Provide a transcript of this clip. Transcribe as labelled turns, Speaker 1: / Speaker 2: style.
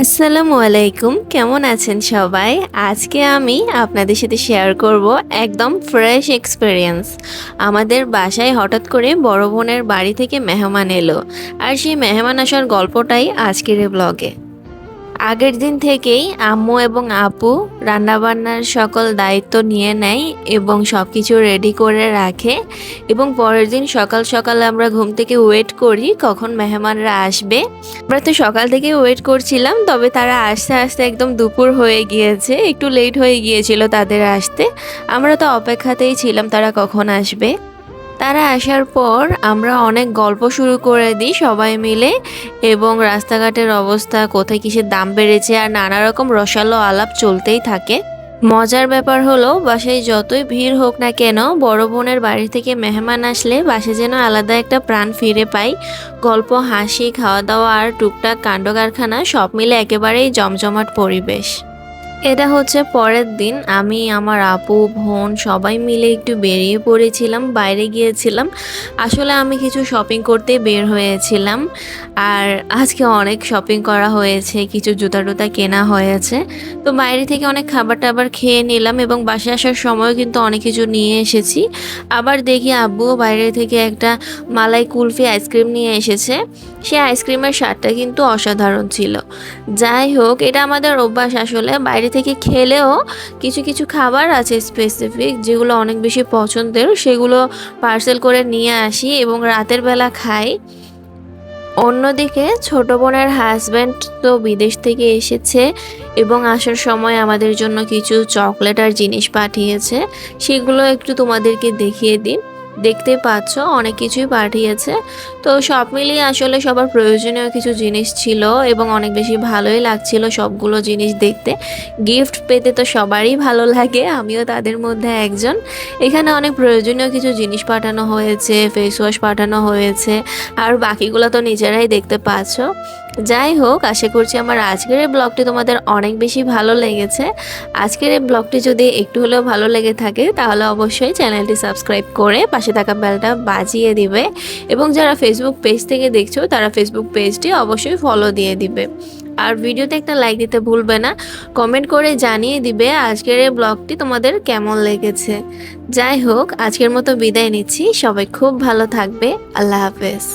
Speaker 1: আসসালামু আলাইকুম, কেমন আছেন সবাই? আজকে আমি আপনাদের সাথে শেয়ার করব একদম ফ্রেশ এক্সপেরিয়েন্স। আমাদের বাসায় হঠাৎ করে বড় বোনের বাড়ি থেকে মেহমান এলো, আর সেই মেহমান আসার গল্পটাই আজকের এই ব্লগে। আগের দিন থেকেই আম্মু এবং আপু রান্নাবান্নার সকল দায়িত্ব নিয়ে নেয় এবং সব কিছু রেডি করে রাখে, এবং পরের দিন সকাল সকাল আমরা ঘুম থেকে ওয়েট করি কখন মেহমানরা আসবে। আমরা তো সকাল থেকে ওয়েট করছিলাম, তবে তারা আস্তে আস্তে একদম দুপুর হয়ে গিয়েছে, একটু লেট হয়ে গিয়েছিল তাদের আসতে। আমরা তো অপেক্ষাতেই ছিলাম তারা কখন আসবে। তারা আসার পর আমরা অনেক গল্প শুরু করে দিই সবাই মিলে, এবং রাস্তাঘাটের অবস্থা, কোথায় কিসের দাম বেড়েছে, আর নানা রকম রসালো আলাপ চলতেই থাকে। মজার ব্যাপার হলো, বাসায় যতই ভিড় হোক না কেন, বড় বোনের বাড়ি থেকে মেহমান আসলে বাসায় যেন আলাদা একটা প্রাণ ফিরে পাই। গল্প, হাসি, খাওয়া দাওয়া আর টুকটাক কাণ্ড কারখানা সব মিলে একেবারেই জমজমাট পরিবেশ। এটা হচ্ছে পরের দিন, আমি, আমার আপু, বোন সবাই মিলে একটু বেরিয়ে পড়েছিলাম, বাইরে গিয়েছিলাম। আসলে আমি কিছু শপিং করতে বের হয়েছিলাম, আর আজকে অনেক শপিং করা হয়েছে, কিছু জুতা টুতা কেনা হয়েছে। তো বাইরে থেকে অনেক খাবার টাবার খেয়ে নিলাম, এবং বাসায় আসার সময়ও কিন্তু অনেক কিছু নিয়ে এসেছি। আবার দেখি আব্বুও বাইরে থেকে একটা মালাই কুলফি আইসক্রিম নিয়ে এসেছে। সে আইসক্রিমের স্বাদটা কিন্তু অসাধারণ ছিল। যাই হোক, এটা আমাদের অভ্যাস, আসলে বাইরে থেকে খেলেও কিছু কিছু খাবার আছে স্পেসিফিক যেগুলো অনেক বেশি পছন্দের, সেগুলো পার্সেল করে নিয়ে আসি এবং রাতের বেলা খাই। অন্যদিকে ছোট বোনের হাজব্যান্ড তো বিদেশ থেকে এসেছে, এবং আসার সময় আমাদের জন্য কিছু চকলেট আর জিনিস পাঠিয়েছে। সেগুলো একটু তোমাদেরকে দেখিয়ে দিই। দেখতে পাচ্ছ অনেক কিছুই পাঠিয়েছে। তো সব মিলিয়ে আসলে সবার প্রয়োজনীয় কিছু জিনিস ছিল, এবং অনেক বেশি ভালোই লাগছিল সবগুলো জিনিস দেখতে। গিফট পেতে তো সবারই ভালো লাগে, আমিও তাদের মধ্যে একজন। এখানে অনেক প্রয়োজনীয় কিছু জিনিস পাঠানো হয়েছে, ফেস ওয়াশ পাঠানো হয়েছে, আর বাকিগুলো তো নিজেরাই দেখতে পাচ্ছ। যাই হোক, আশা করছি আমার আজকের এই ব্লগটি তোমাদের অনেক বেশি ভালো লেগেছে। আজকের এই ব্লগটি যদি একটু হলেও ভালো লেগে থাকে, তাহলে অবশ্যই চ্যানেলটি সাবস্ক্রাইব করে পাশে থাকা বেলটা বাজিয়ে দিবে, এবং যারা ফেসবুক পেজ থেকে দেখছো তারা ফেসবুক পেজটি অবশ্যই ফলো দিয়ে দিবে। আর ভিডিওতে একটা লাইক দিতে ভুলবে না। কমেন্ট করে জানিয়ে দিবে আজকের এই ব্লগটি তোমাদের কেমন লেগেছে। যাই হোক, আজকের মতো বিদায় নিচ্ছি, সবাই খুব ভালো থাকবে। আল্লাহ হাফেজ।